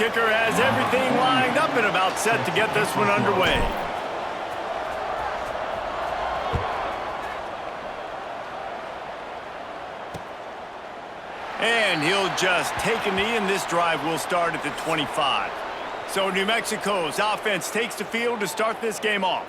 kicker has everything lined up and about set to get this one underway. And he'll just take a knee, and this drive will start at the 25. So New Mexico's offense takes the field to start this game off.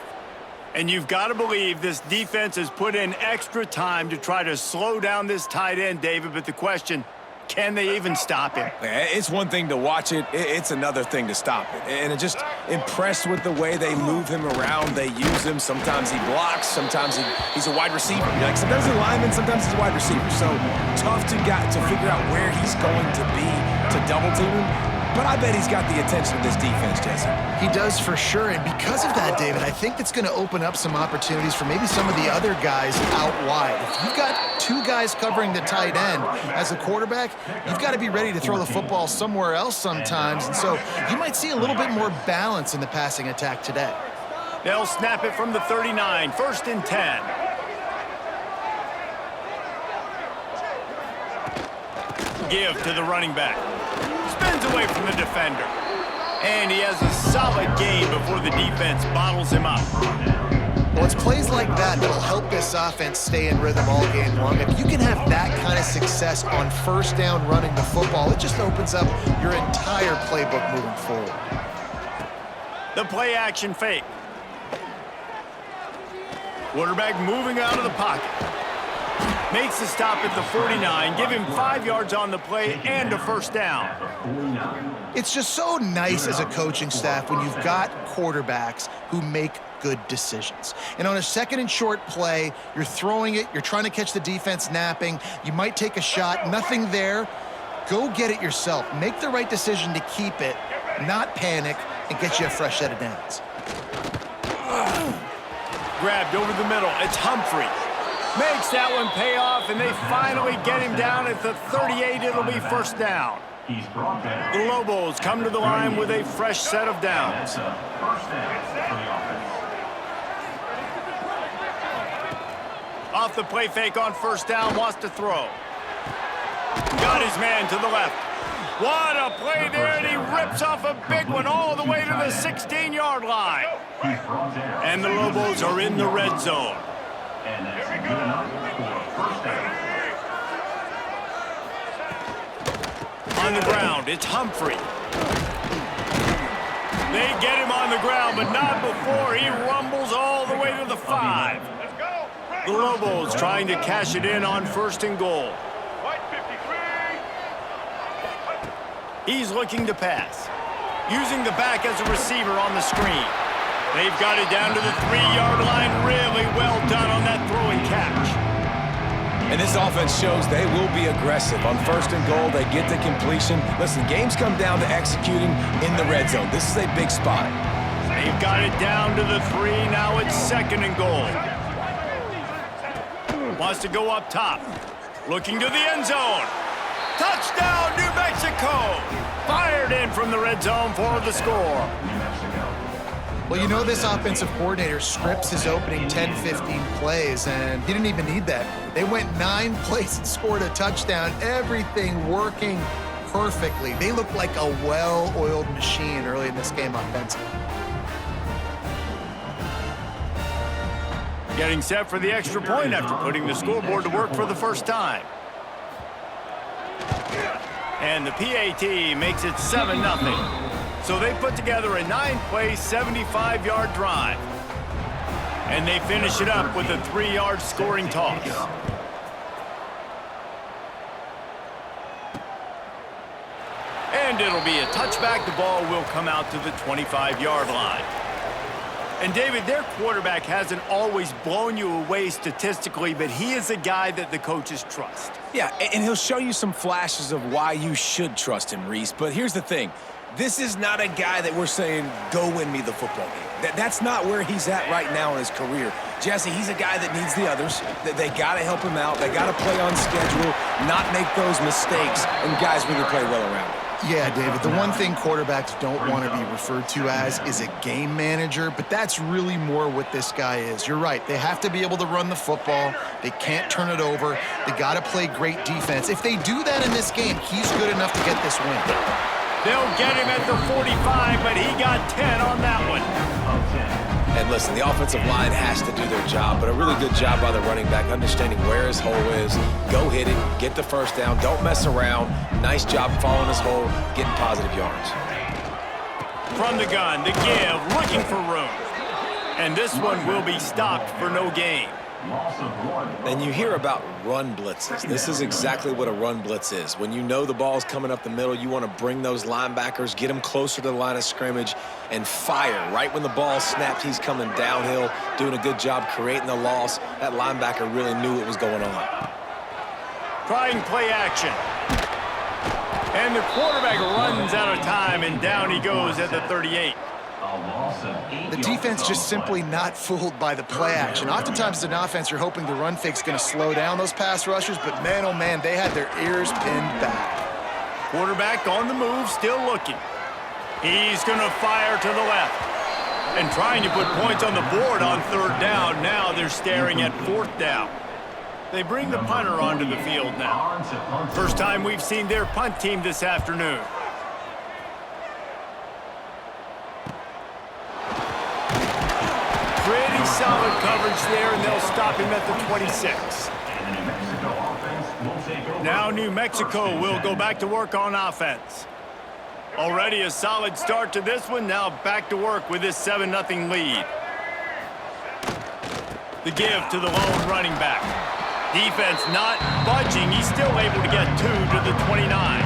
And you've got to believe this defense has put in extra time to try to slow down this tight end, David. But the question, can they even stop him? It's one thing to watch it. It's another thing to stop it. And I'm just impressed with the way they move him around. They use him. Sometimes he blocks. Sometimes he's a wide receiver. Like sometimes he's a lineman. Sometimes he's a wide receiver. So tough to figure out where he's going to be to double team him. But I bet he's got the attention of this defense, Jesse. He does for sure, and because of that, David, I think it's going to open up some opportunities for maybe some of the other guys out wide. If you've got two guys covering the tight end as a quarterback, you've got to be ready to throw the football somewhere else sometimes, and so you might see a little bit more balance in the passing attack today. They'll snap it from the 39, 1st and 10. Give to the running back. Spins away from the defender. And he has a solid gain before the defense bottles him up. Well, it's plays like that that'll help this offense stay in rhythm all game long. If you can have that kind of success on first down running the football, it just opens up your entire playbook moving forward. The play action fake. Quarterback moving out of the pocket. Makes the stop at the 49, give him 5 yards on the play and a first down. It's just so nice as a coaching staff when you've got quarterbacks who make good decisions. And on a 2nd and short play, you're throwing it, you're trying to catch the defense napping, you might take a shot, nothing there. Go get it yourself. Make the right decision to keep it, not panic, and get you a fresh set of downs. Grabbed over the middle, it's Humphrey. Makes that one pay off, and they finally get him down at the 38. It'll be first down. The Lobos come to the line with a fresh set of downs. Off the play fake on first down, wants to throw. Got his man to the left. What a play there, and he rips off a big one all the way to the 16-yard line. And the Lobos are in the red zone. And that's good enough for a first down. On the ground, it's Humphrey. They get him on the ground, but not before he rumbles all the way to the 5. The Lobos trying to cash it in on 1st and goal. He's looking to pass. Using the back as a receiver on the screen. They've got it down to the 3-yard line. Really well done on that throw and catch. And this offense shows they will be aggressive. On 1st and goal, they get to completion. Listen, games come down to executing in the red zone. This is a big spot. They've got it down to the 3. Now it's 2nd and goal. Wants to go up top. Looking to the end zone. Touchdown, New Mexico! Fired in from the red zone for the score. Well, you know this offensive coordinator scripts his opening 10, 15 plays, and he didn't even need that. They went 9 plays and scored a touchdown. Everything working perfectly. They looked like a well-oiled machine early in this game offensively. Getting set for the extra point after putting the scoreboard to work for the first time. And the PAT makes it 7-0. So they put together a 9-play, 75-yard drive. And they finish it up with a 3-yard scoring toss. And it'll be a touchback. The ball will come out to the 25-yard line. And, David, their quarterback hasn't always blown you away statistically, but he is a guy that the coaches trust. Yeah, and he'll show you some flashes of why you should trust him, Reese. But here's the thing. This is not a guy that we're saying, go win me the football game. That's not where he's at right now in his career. Jesse, he's a guy that needs the others. They got to help him out. They got to play on schedule, not make those mistakes, and guys really play well around him. Yeah, David, the one thing quarterbacks don't want to be referred to as is a game manager, but that's really more what this guy is. You're right. They have to be able to run the football. They can't turn it over. They got to play great defense. If they do that in this game, he's good enough to get this win. They'll get him at the 45, but he got 10 on that one. And listen, the offensive line has to do their job, but a really good job by the running back, understanding where his hole is. Go hit it, get the first down, don't mess around. Nice job following his hole, getting positive yards. From the gun, the give, looking for room. And this one will be stopped for no gain. And you hear about run blitzes. This is exactly what a run blitz is. When you know the ball's coming up the middle, you want to bring those linebackers, get them closer to the line of scrimmage, and fire. Right when the ball snapped, he's coming downhill, doing a good job creating the loss. That linebacker really knew what was going on. Trying play action. And the quarterback runs out of time, and down he goes at the 38. The defense just simply not fooled by the play action. Oftentimes as an offense, you're hoping the run fake's going to slow down those pass rushers, but man, oh man, they had their ears pinned back. Quarterback on the move, still looking. He's going to fire to the left. And trying to put points on the board on third down. Now they're staring at fourth down. They bring the punter onto the field now. First time we've seen their punt team this afternoon. Pretty solid coverage there, and they'll stop him at the 26. Now New Mexico will go back to work on offense. Already a solid start to this one. Now back to work with this 7-0 lead. The give to the lone running back. Defense not budging. He's still able to get 2 to the 29.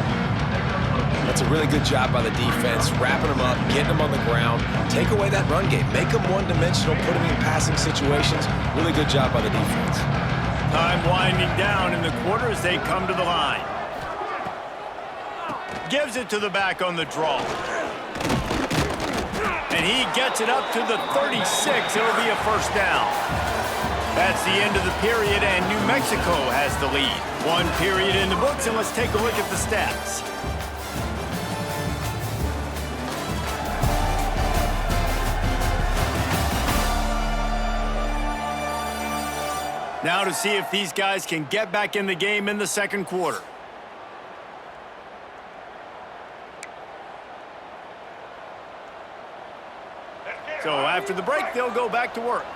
That's a really good job by the defense, wrapping them up, getting them on the ground. Take away that run game. Make them one-dimensional, put them in passing situations. Really good job by the defense. Time winding down in the quarter as they come to the line. Gives it to the back on the draw. And he gets it up to the 36. It'll be a first down. That's the end of the period, and New Mexico has the lead. One period in the books, and let's take a look at the stats. Now to see if these guys can get back in the game in the second quarter. So after the break, they'll go back to work.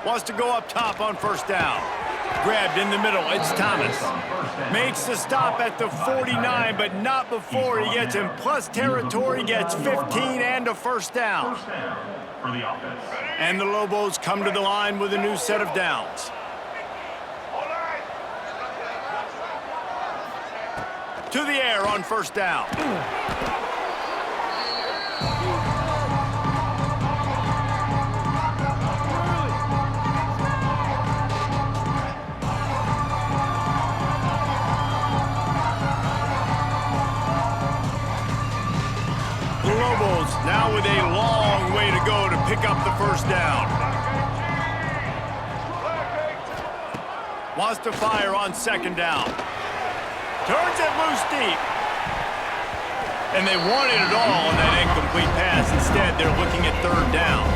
Wants to go up top on first down. Grabbed in the middle, it's Thomas. Makes the stop at the 49, but not before he gets in plus territory, gets 15 and a first down. And the Lobos come to the line with a new set of downs. To the air on first down. The Lobos now with a long way to go to pick up the first down. Wants to fire on second down. Turns it loose deep. And they wanted it all on that incomplete pass. Instead, they're looking at third down.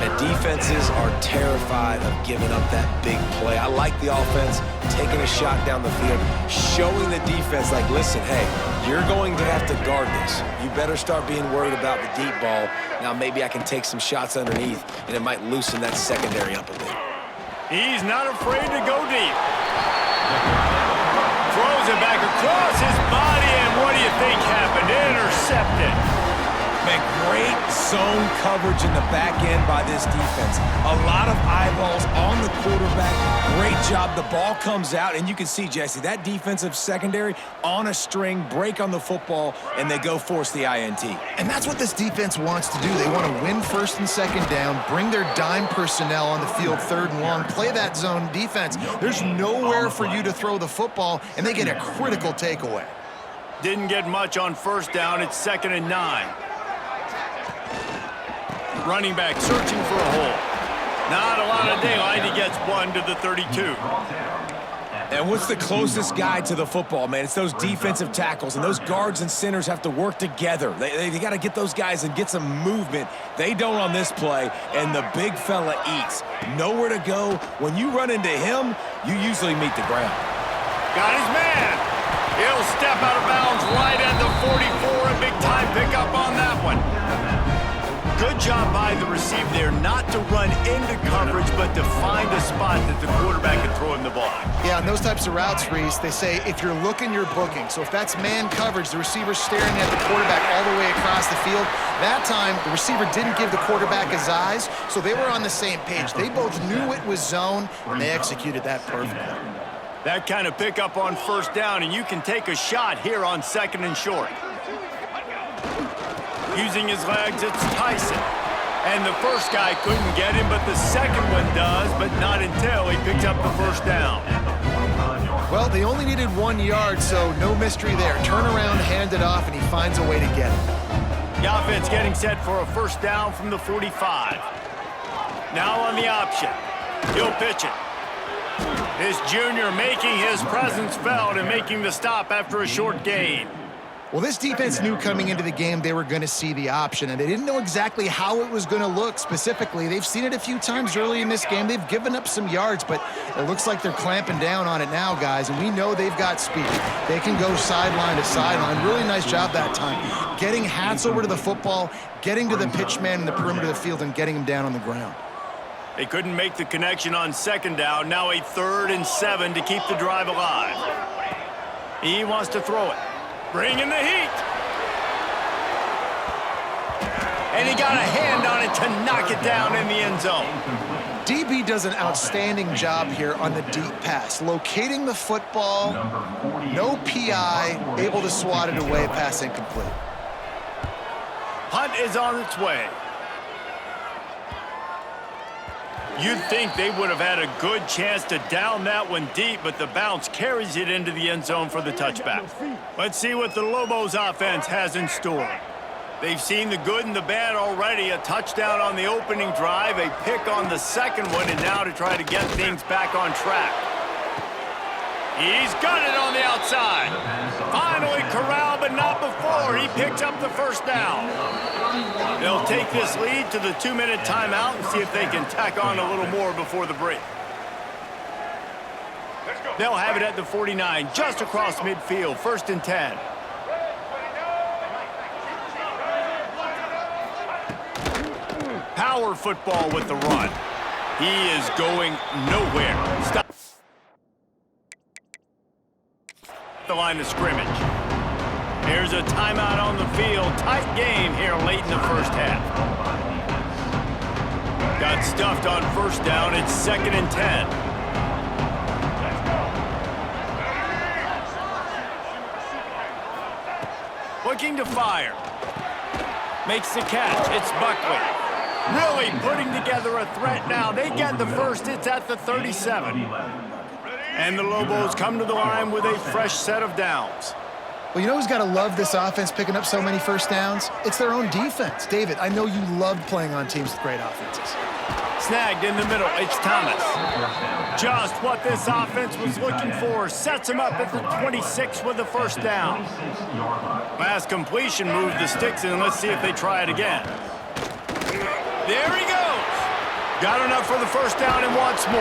And defenses are terrified of giving up that big play. I like the offense taking a shot down the field, showing the defense, like, listen, hey, you're going to have to guard this. You better start being worried about the deep ball. Now maybe I can take some shots underneath, and it might loosen that secondary up a bit. He's not afraid to go deep. Throws it back across his body, and what do you think happened? Intercepted. Man, great zone coverage in the back end by this defense. A lot of eyeballs on the quarterback. Great job. The ball comes out, and you can see, Jesse, that defensive secondary on a string, break on the football, and they go force the INT. And that's what this defense wants to do. They want to win first and second down, bring their dime personnel on the field third and long, play that zone defense. There's nowhere for you to throw the football, and they get a critical takeaway. Didn't get much on first down. It's 2nd and 9. Running back searching for a hole. Not a lot of daylight. He gets 1 to the 32. And what's the closest guy to the football, man? It's those defensive tackles, and those guards and centers have to work together. They got to get those guys and get some movement. They don't on this play, and the big fella eats. Nowhere to go. When you run into him, you usually meet the ground. Got his man. He'll step out of bounds right at the 44. A big-time pickup on that one. Good job by the receiver there not to run into coverage, but to find a spot that the quarterback can throw him the ball. Yeah, on those types of routes, Reese, they say if you're looking, you're booking. So if that's man coverage, the receiver's staring at the quarterback all the way across the field. That time, the receiver didn't give the quarterback his eyes, so they were on the same page. They both knew it was zone, and they executed that perfectly. That kind of pickup on first down, and you can take a shot here on 2nd and short. Using his legs, it's Tyson. And the first guy couldn't get him, but the second one does, but not until he picks up the first down. Well, they only needed 1 yard, so no mystery there. Turn around, hand it off, and he finds a way to get it. The offense getting set for a first down from the 45. Now on the option. He'll pitch it. This junior making his presence felt and making the stop after a short gain. Well, this defense knew coming into the game they were going to see the option, and they didn't know exactly how it was going to look specifically. They've seen it a few times early in this game. They've given up some yards, but it looks like they're clamping down on it now, guys, and we know they've got speed. They can go sideline to sideline. Really nice job that time. Getting Hats over to the football, getting to the pitch man in the perimeter of the field, and getting him down on the ground. They couldn't make the connection on 2nd down. Now a 3rd and 7 to keep the drive alive. He wants to throw it. Bring in the heat. And he got a hand on it to knock it down in the end zone. DB does an outstanding job here on the deep pass. Locating the football, no PI, able to swat it away, pass incomplete. Hunt is on its way. You'd think they would have had a good chance to down that one deep, but the bounce carries it into the end zone for the touchback. Let's see what the Lobos offense has in store. They've seen the good and the bad already. A touchdown on the opening drive, a pick on the second one, and now to try to get things back on track. He's got it on the outside. Finally corralled, but not before. He picks up the first down. They'll take this lead to the 2-minute timeout and see if they can tack on a little more before the break. They'll have it at the 49, just across midfield, 1st and 10. Power football with the run. He is going nowhere. Stop the line of scrimmage. Here's a timeout on the field. Tight game here late in the first half. Got stuffed on first down. It's 2nd and 10. Looking to fire. Makes the catch. It's Buckley. Really putting together a threat now. They get the first. It's at the 37. And the Lobos come to the line with a fresh set of downs. Well, you know who's got to love this offense picking up so many first downs? It's their own defense. David, I know you loved playing on teams with great offenses. Snagged in the middle. It's Thomas. Just what this offense was looking for. Sets him up at the 26 with the first down. Last completion moved the sticks in. Let's see if they try it again. There he goes. Got enough for the first down and wants more.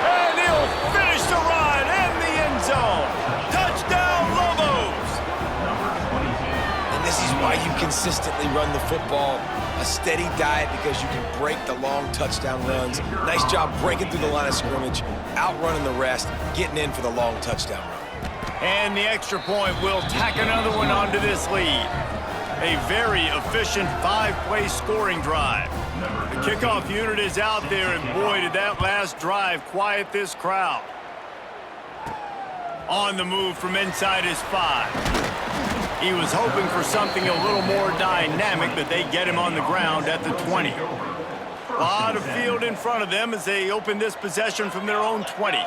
And he'll finish the run in the end zone. Touchdown, Lobos. And this is why you consistently run the football. A steady diet because you can break the long touchdown runs. Nice job breaking through the line of scrimmage, outrunning the rest, getting in for the long touchdown run. And the extra point will tack another one onto this lead. A very efficient 5-play scoring drive. The kickoff unit is out there, and boy, did that last drive quiet this crowd. On the move from inside his 5. He was hoping for something a little more dynamic, but they get him on the ground at the 20. A lot of field in front of them as they open this possession from their own 20.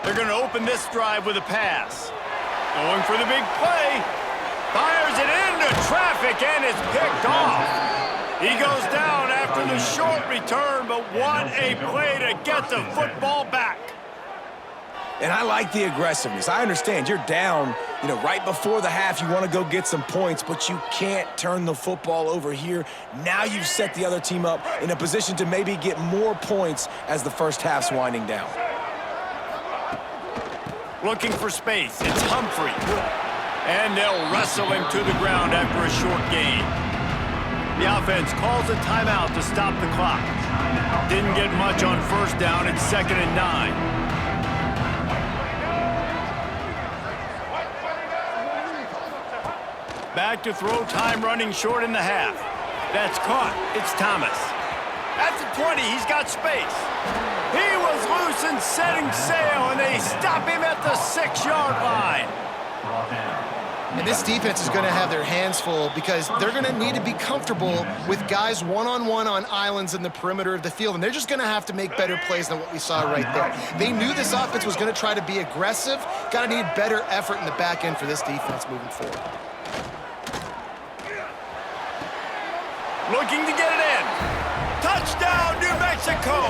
They're going to open this drive with a pass. Going for the big play. Fires it into traffic, and it's picked off. He goes down after the short return, but what a play to get the football back. And I like the aggressiveness. I understand you're down, right before the half. You want to go get some points, but you can't turn the football over here. Now you've set the other team up in a position to maybe get more points as the first half's winding down. Looking for space. It's Humphrey. And they'll wrestle him to the ground after a short gain. The offense calls a timeout to stop the clock. Didn't get much on first down. It's 2nd and 9. Back to throw, time running short in the half. That's caught. It's Thomas. At the 20, he's got space. He was loose and setting sail, and they stop him at the 6-yard line. And this defense is going to have their hands full because they're going to need to be comfortable with guys one-on-one on islands in the perimeter of the field, and they're just going to have to make better plays than what we saw right there. They knew this offense was going to try to be aggressive. Got to need better effort in the back end for this defense moving forward. Looking to get it in. Touchdown, New Mexico!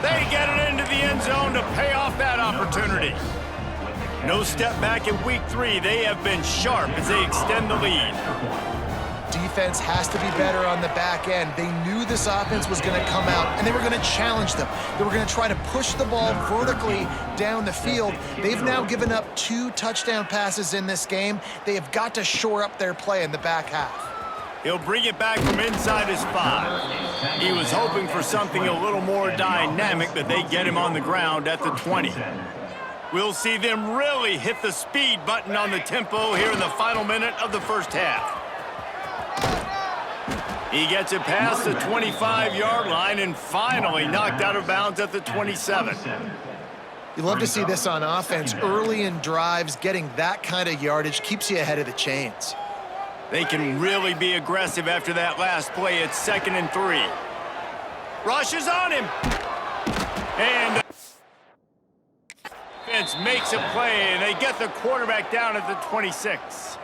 They get it into the end zone to pay off that opportunity. No step back in week 3. They have been sharp as they extend the lead. Defense has to be better on the back end. They knew this offense was going to come out, and they were going to challenge them. They were going to try to push the ball vertically down the field. They've now given up 2 touchdown passes in this game. They have got to shore up their play in the back half. He'll bring it back from inside his 5. He was hoping for something a little more dynamic, but they get him on the ground at the 20. We'll see them really hit the speed button on the tempo here in the final minute of the first half. He gets it past the 25-yard line and finally knocked out of bounds at the 27. You love to see this on offense. Early in drives, getting that kind of yardage keeps you ahead of the chains. They can really be aggressive after that last play. It's 2nd and 3. Rush is on him. And defense makes a play, and they get the quarterback down at the 26.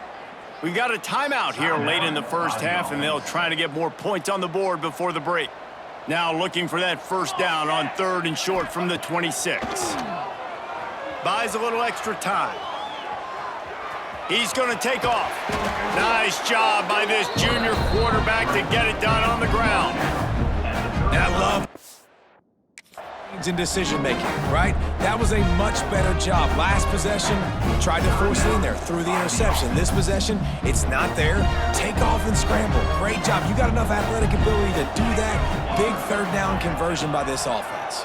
We got a timeout here late in the first half, and they'll try to get more points on the board before the break. Now looking for that first down on 3rd and short from the 26. Buys a little extra time. He's going to take off. Nice job by this junior quarterback to get it done on the ground. And I love in decision-making, right? That was a much better job. Last possession, tried to force it in there, threw the interception. This possession, it's not there. Take off and scramble. Great job. You got enough athletic ability to do that. Big 3rd down conversion by this offense.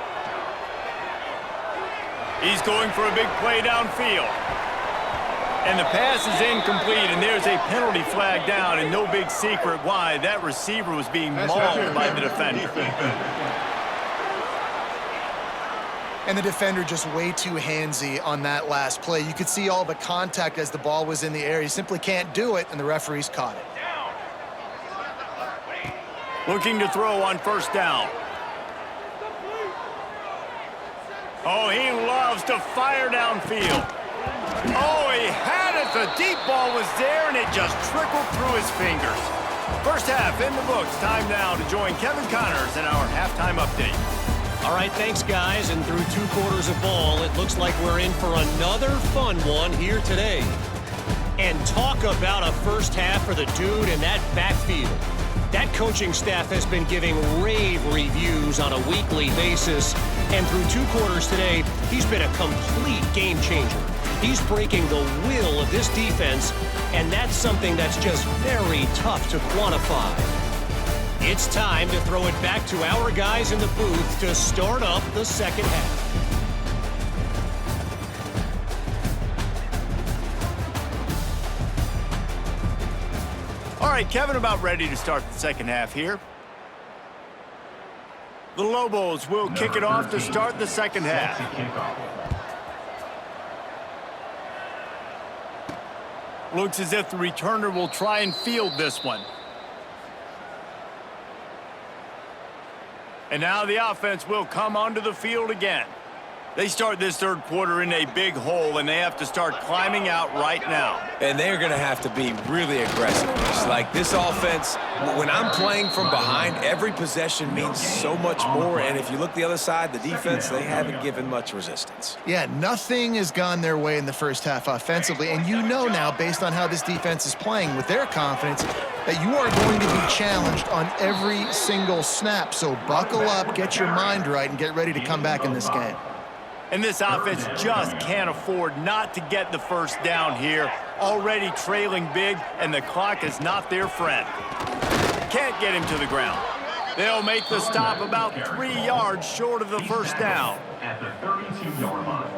He's going for a big play downfield. And the pass is incomplete, and there's a penalty flag down, and no big secret why. That receiver was being mauled by the defender. And the defender just way too handsy on that last play. You could see all the contact as the ball was in the air. He simply can't do it, and the referees caught it. Looking to throw on first down. Oh, he loves to fire downfield. Oh, he had it. The deep ball was there, and it just trickled through his fingers. First half in the books. Time now to join Kevin Connors in our halftime update. All right, thanks, guys. And through 2 quarters of ball, it looks like we're in for another fun one here today. And talk about a first half for the dude in that backfield. That coaching staff has been giving rave reviews on a weekly basis. And through 2 quarters today, he's been a complete game changer. He's breaking the will of this defense, and that's something that's just very tough to quantify. It's time to throw it back to our guys in the booth to start up the second half. All right, Kevin, about ready to start the second half here. The Lobos will kick it off to start the second half. Looks as if the returner will try and field this one. And now the offense will come onto the field again. They start this 3rd quarter in a big hole, and they have to start climbing out right now. And they're going to have to be really aggressive. It's like this offense, when I'm playing from behind, every possession means so much more. And if you look the other side, the defense, they haven't given much resistance. Yeah, nothing has gone their way in the first half offensively. And you know now, based on how this defense is playing with their confidence, that you are going to be challenged on every single snap. So buckle up, get your mind right, and get ready to come back in this game. And this offense just can't afford not to get the first down here. Already trailing big, and the clock is not their friend. Can't get him to the ground. They'll make the stop about 3 yards short of the first down. At the 32-yard line.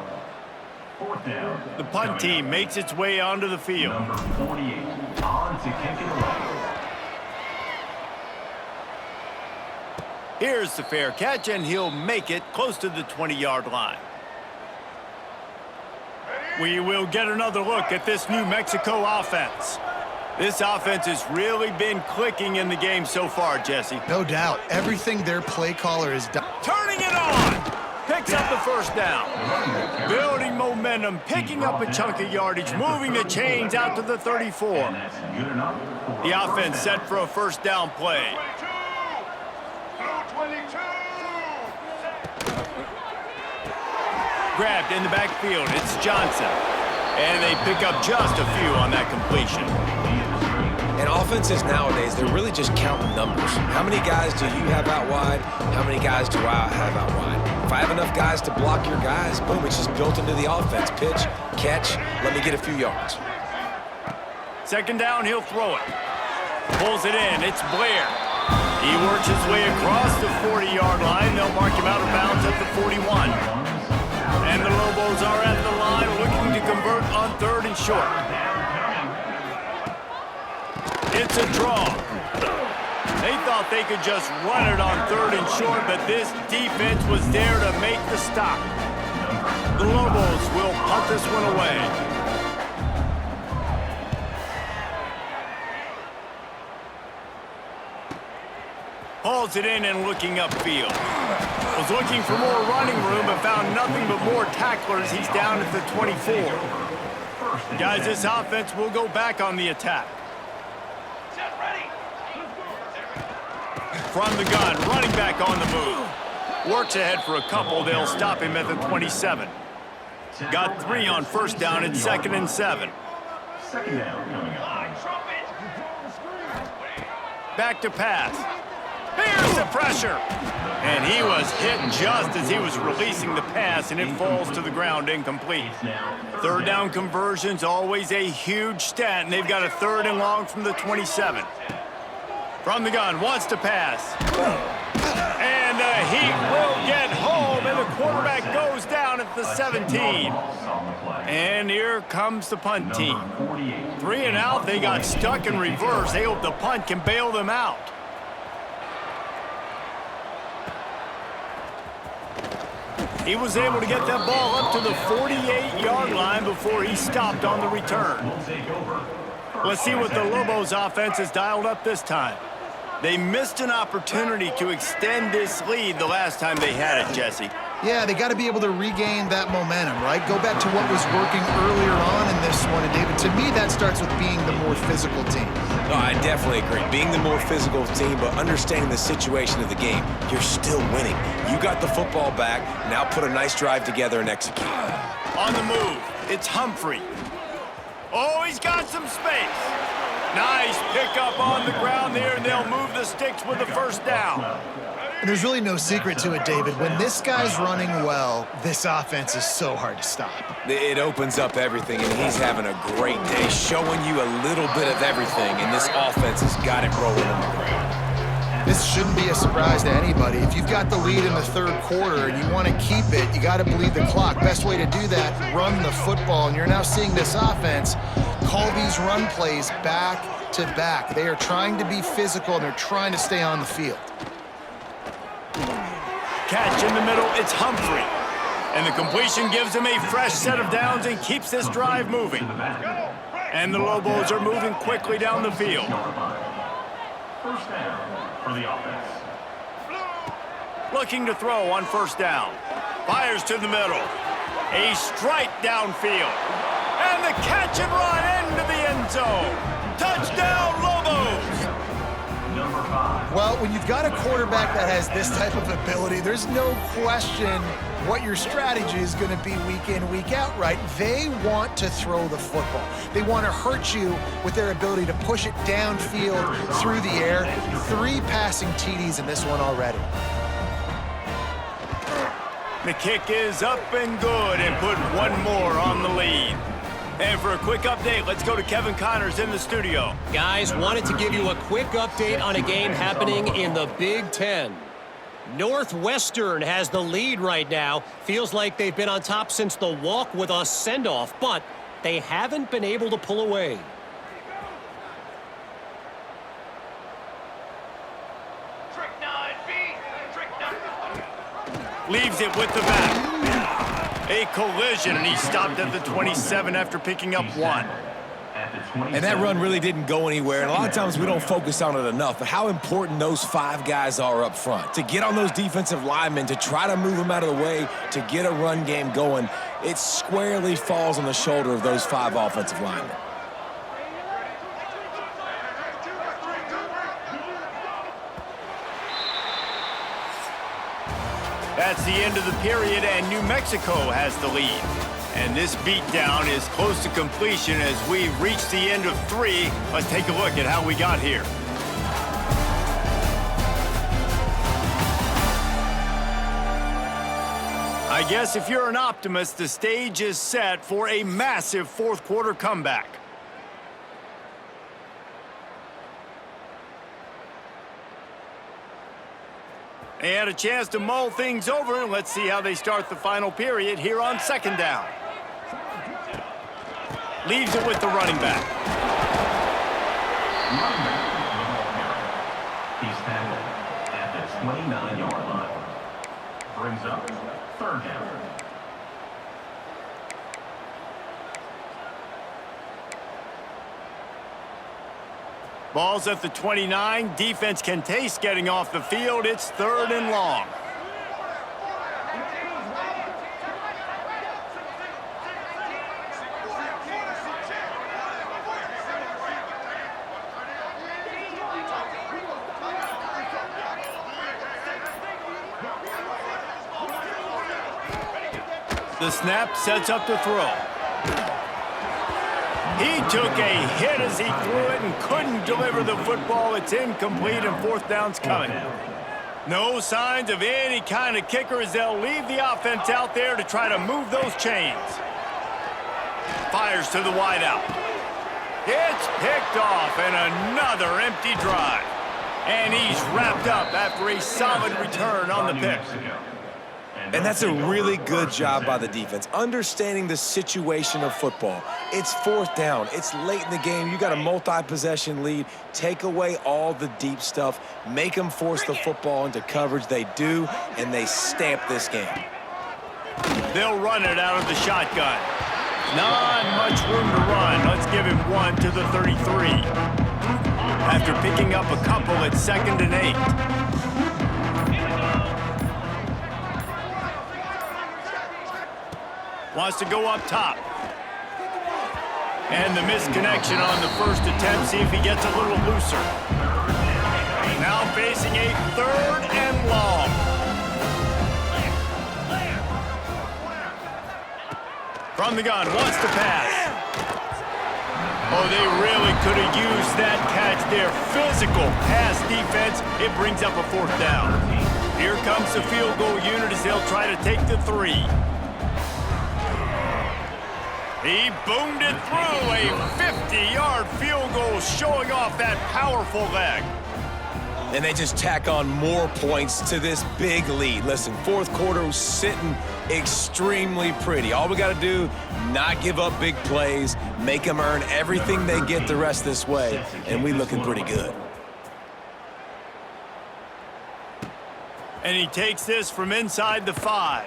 Fourth down. The punt team makes its way onto the field. Number 48, on to kick it away. Here's the fair catch, and he'll make it close to the 20-yard line. We will get another look at this New Mexico offense. This offense has really been clicking in the game so far, Jesse. No doubt. Everything their play caller has done. Turning it on! Picks up the first down. Building momentum, picking up a chunk of yardage, moving the chains out to the 34. And that's good enough for The a offense first down. set for a first down play. Grabbed in the backfield, it's Johnson. And they pick up just a few on that completion. And offenses nowadays, they're really just counting numbers. How many guys do you have out wide? How many guys do I have out wide? If I have enough guys to block your guys, boom, it's just built into the offense. Pitch, catch, let me get a few yards. Second down, he'll throw it. Pulls it in, it's Blair. He works his way across the 40-yard line. They'll mark him out of bounds at the 41. And the Lobos are at the line looking to convert on 3rd and short. It's a draw. They thought they could just run it on 3rd and short, but this defense was there to make the stop. The Lobos will punt this one away. Hauls it in and looking upfield. Was looking for more running room, but found nothing but more tacklers. He's down at the 24. Guys, this offense will go back on the attack. From the gun, running back on the move. Works ahead for a couple. They'll stop him at the 27. Got 3 on first down at 2nd and 7. Second down coming up. Back to pass. Here's the pressure. And he was hit just as he was releasing the pass, and it falls to the ground incomplete. 3rd down conversion's always a huge stat, and they've got a 3rd and long from the 27. From the gun, wants to pass. And the Heat will get home, and the quarterback goes down at the 17. And here comes the punt team. 3 and out, they got stuck in reverse. They hope the punt can bail them out. He was able to get that ball up to the 48-yard line before he stopped on the return. Let's see what the Lobos offense has dialed up this time. They missed an opportunity to extend this lead the last time they had it, Jesse. Yeah, they got to be able to regain that momentum, right? Go back to what was working earlier on in this one. And David, to me, that starts with being the more physical team. No, I definitely agree. Being the more physical team, but understanding the situation of the game, you're still winning. You got the football back. Now put a nice drive together and execute. On the move, it's Humphrey. Oh, he's got some space. Nice pickup on the ground there, and they'll move the sticks with the first down. And there's really no secret to it, David. When this guy's running well, this offense is so hard to stop. It opens up everything, and he's having a great day, showing you a little bit of everything, and this offense has got it rolling on the ground. This shouldn't be a surprise to anybody. If you've got the lead in the 3rd quarter and you want to keep it, you got to bleed the clock. Best way to do that, run the football. And you're now seeing this offense call these run plays back to back. They are trying to be physical, and they're trying to stay on the field. Catch in the middle, it's Humphrey. And the completion gives him a fresh set of downs and keeps this drive moving. And the Lobos are moving quickly down the field. First down for the offense. Looking to throw on first down. Fires to the middle. A strike downfield. And the catch and run into the end zone. Touchdown, Lobos! Number 5. Well, when you've got a quarterback that has this type of ability, there's no question what your strategy is going to be week in, week out, right? They want to throw the football. They want to hurt you with their ability to push it downfield through the air. 3 passing TDs in this one already. The kick is up and good and put one more on the lead. And for a quick update, let's go to Kevin Connors in the studio. Guys, wanted to give you a quick update on a game happening in the Big Ten. Northwestern has the lead right now. Feels like they've been on top since the walk with a send-off, but they haven't been able to pull away. Leaves it with the back. A collision, and he stopped at the 27 after picking up one. And that run really didn't go anywhere, and a lot of times we don't focus on it enough, but how important those 5 guys are up front. To get on those defensive linemen, to try to move them out of the way, to get a run game going, it squarely falls on the shoulder of those 5 offensive linemen. That's the end of the period, and New Mexico has the lead. And this beatdown is close to completion as we reach the end of 3. Let's take a look at how we got here. I guess if you're an optimist, the stage is set for a massive fourth quarter comeback. They had a chance to mull things over, and let's see how they start the final period here on second down. Leaves it with the running back. He's tackled at the 29-yard line. Brings up third down. Ball's at the 29. Defense can taste getting off the field. It's 3rd and long. The snap sets up the throw. He took a hit as he threw it and couldn't deliver the football. It's incomplete and 4th down's coming. No signs of any kind of kicker as they'll leave the offense out there to try to move those chains. Fires to the wideout. It's picked off and another empty drive. And he's wrapped up after a solid return on the pick. And that's a really good job by the defense, understanding the situation of football. It's 4th down. It's late in the game. You got a multi-possession lead. Take away all the deep stuff. Make them force the football into coverage. They do, and they stamp this game. They'll run it out of the shotgun. Not much room to run. Let's give him one to the 33. After picking up a couple, it's 2nd and 8. Wants to go up top. And the misconnection on the first attempt. See if he gets a little looser. Now facing a 3rd and long. From the gun, wants to pass. Oh, they really could have used that catch there. Physical pass defense. It brings up a 4th down. Here comes the field goal unit as they'll try to take the 3. He boomed it through a 50-yard field goal, showing off that powerful leg. And they just tack on more points to this big lead. Listen, 4th quarter was sitting extremely pretty. All we got to do, not give up big plays, make them earn everything they get the rest this way, and we looking pretty good. And he takes this from inside the 5.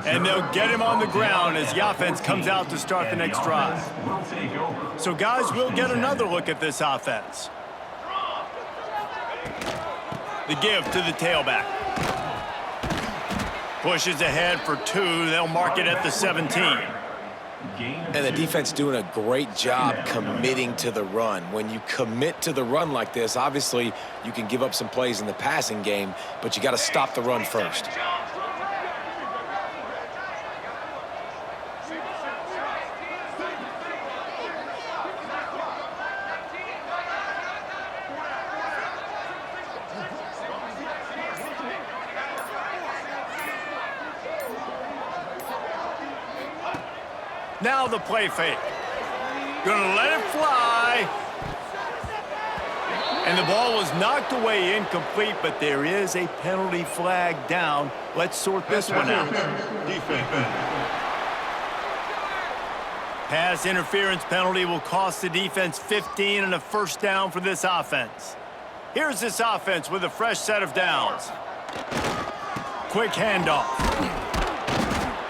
And they'll get him on the ground as the offense comes out to start the next drive. So, guys, we'll get another look at this offense. The give to the tailback. Pushes ahead for 2. They'll mark it at the 17. And the defense doing a great job committing to the run. When you commit to the run like this, obviously you can give up some plays in the passing game, but you got to stop the run first. Now the play fake. Gonna let it fly. And the ball was knocked away incomplete, but there is a penalty flag down. Let's sort this one out. Pass interference penalty will cost the defense 15 and a first down for this offense. Here's this offense with a fresh set of downs. Quick handoff.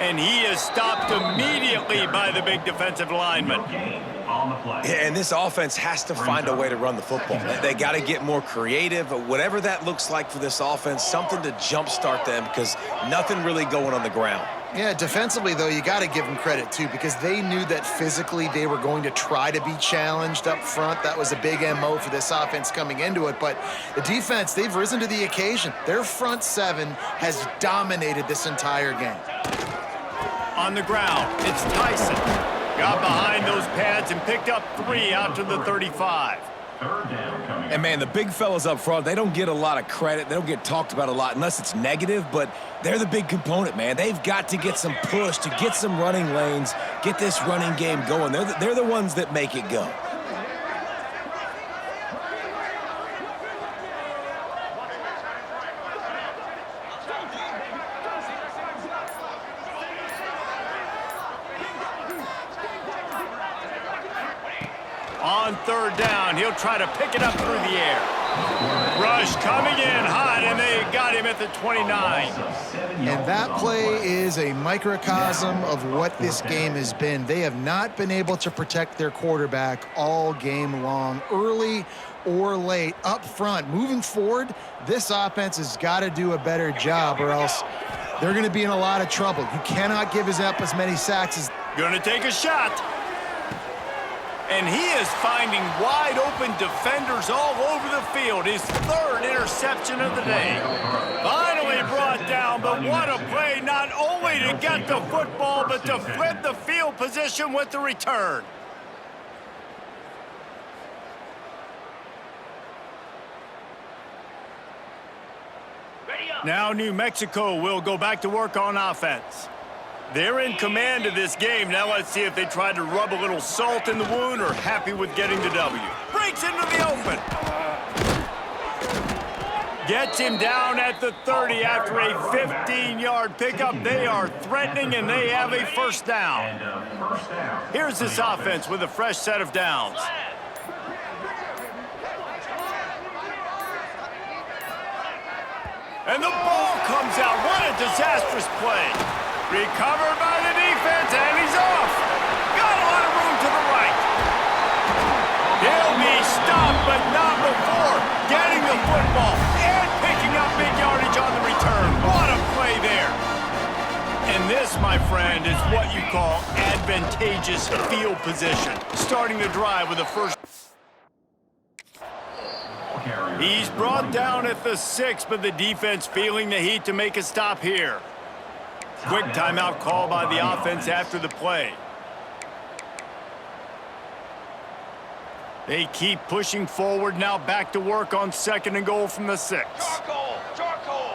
And he is stopped immediately by the big defensive lineman. Yeah, and this offense has to find a way to run the football. They got to get more creative, whatever that looks like for this offense, something to jumpstart them because nothing really going on the ground. Yeah, defensively, though, you got to give them credit, too, because they knew that physically they were going to try to be challenged up front. That was a big MO for this offense coming into it. But the defense, they've risen to the occasion. Their front seven has dominated this entire game. On the ground, it's Tyson. Got behind those pads and picked up 3 out to the 35. And, man, the big fellas up front, they don't get a lot of credit. They don't get talked about a lot unless it's negative, but they're the big component, man. They've got to get some push, to get some running lanes, get this running game going. They're the ones that make it go. On third down, he'll try to pick it up through the air. Rush coming in hot, and they got him at the 29. And that play is a microcosm of what this game has been. They have not been able to protect their quarterback all game long, early or late, up front. Moving forward, this offense has got to do a better job, or else they're going to be in a lot of trouble. You cannot give up as many sacks as... Gonna take a shot. And he is finding wide open defenders all over the field. His 3rd interception of the day. Finally brought down, but what a play, not only to get the football, but to flip the field position with the return. Now New Mexico will go back to work on offense. They're in command of this game. Now let's see if they try to rub a little salt in the wound or happy with getting the W. Breaks into the open. Gets him down at the 30 after a 15-yard pickup. They are threatening, and they have a first down. Here's this offense with a fresh set of downs. And the ball comes out. What a disastrous play. Recovered by the defense, and he's off. Got a lot of room to the right. He'll be stopped, but not before getting the football and picking up big yardage on the return. What a play there. And this, my friend, is what you call advantageous field position. Starting the drive with a first. He's brought down at the 6, but the defense feeling the heat to make a stop here. Quick timeout call by the offense after the play. They keep pushing forward, now back to work on 2nd and goal from the 6. Charcoal.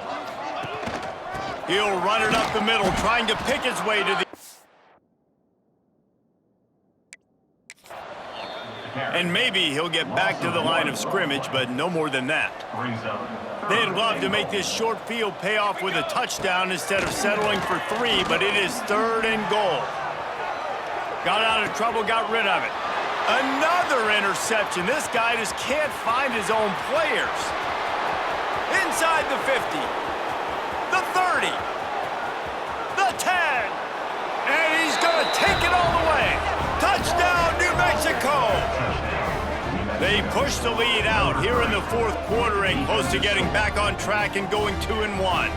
He'll run it up the middle, trying to pick his way to the... And maybe he'll get back to the line of scrimmage, but no more than that. They'd love to make this short field pay off with a touchdown instead of settling for 3, but it is 3rd and goal. Got out of trouble, got rid of it. Another interception. This guy just can't find his own players. Inside the 50, the 30, the 10, and he's going to take it all the way. Touchdown, New Mexico! They push the lead out here in the 4th quarter and close to getting back on track and going 2-1.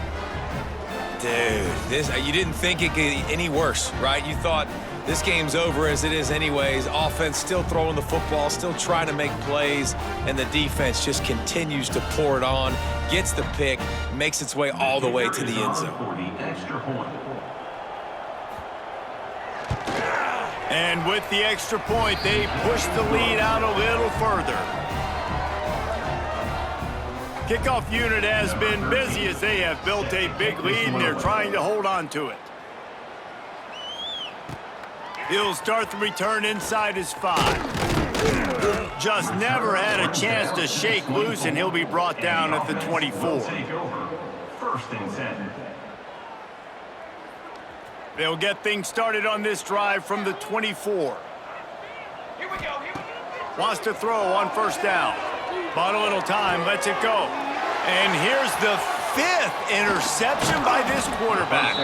Dude, you didn't think it could get any worse, right? You thought this game's over as it is anyways. Offense still throwing the football, still trying to make plays, and the defense just continues to pour it on, gets the pick, makes its way all the way to the end zone. And with the extra point, they push the lead out a little further. Kickoff unit has been busy as they have built a big lead, and they're trying to hold on to it. He'll start the return inside his 5. Just never had a chance to shake loose, and he'll be brought down at the 24. Take over. First and 10. They'll get things started on this drive from the 24. Wants to throw on first down. Bought a little time, lets it go. And here's the 5th interception by this quarterback.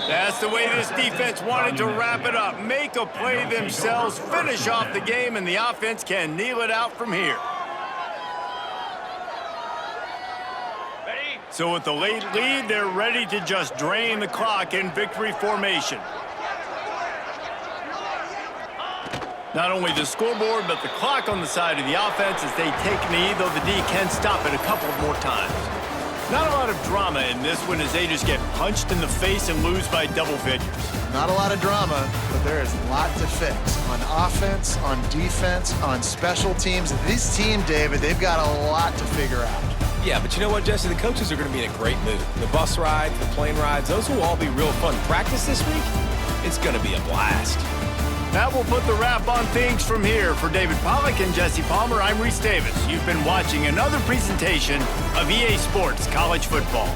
That's the way this defense wanted to wrap it up. Make a play themselves, finish off the game, and the offense can kneel it out from here. So with the late lead, they're ready to just drain the clock in victory formation. Not only the scoreboard, but the clock on the side of the offense as they take a knee, though the D can stop it a couple more times. Not a lot of drama in this one as they just get punched in the face and lose by double figures. Not a lot of drama, but there is a lot to fix. On offense, on defense, on special teams. This team, David, they've got a lot to figure out. Yeah, but you know what, Jesse? The coaches are going to be in a great mood. The bus rides, the plane rides, those will all be real fun. Practice this week, it's going to be a blast. That will put the wrap on things from here. For David Pollack and Jesse Palmer, I'm Reese Davis. You've been watching another presentation of EA Sports College Football.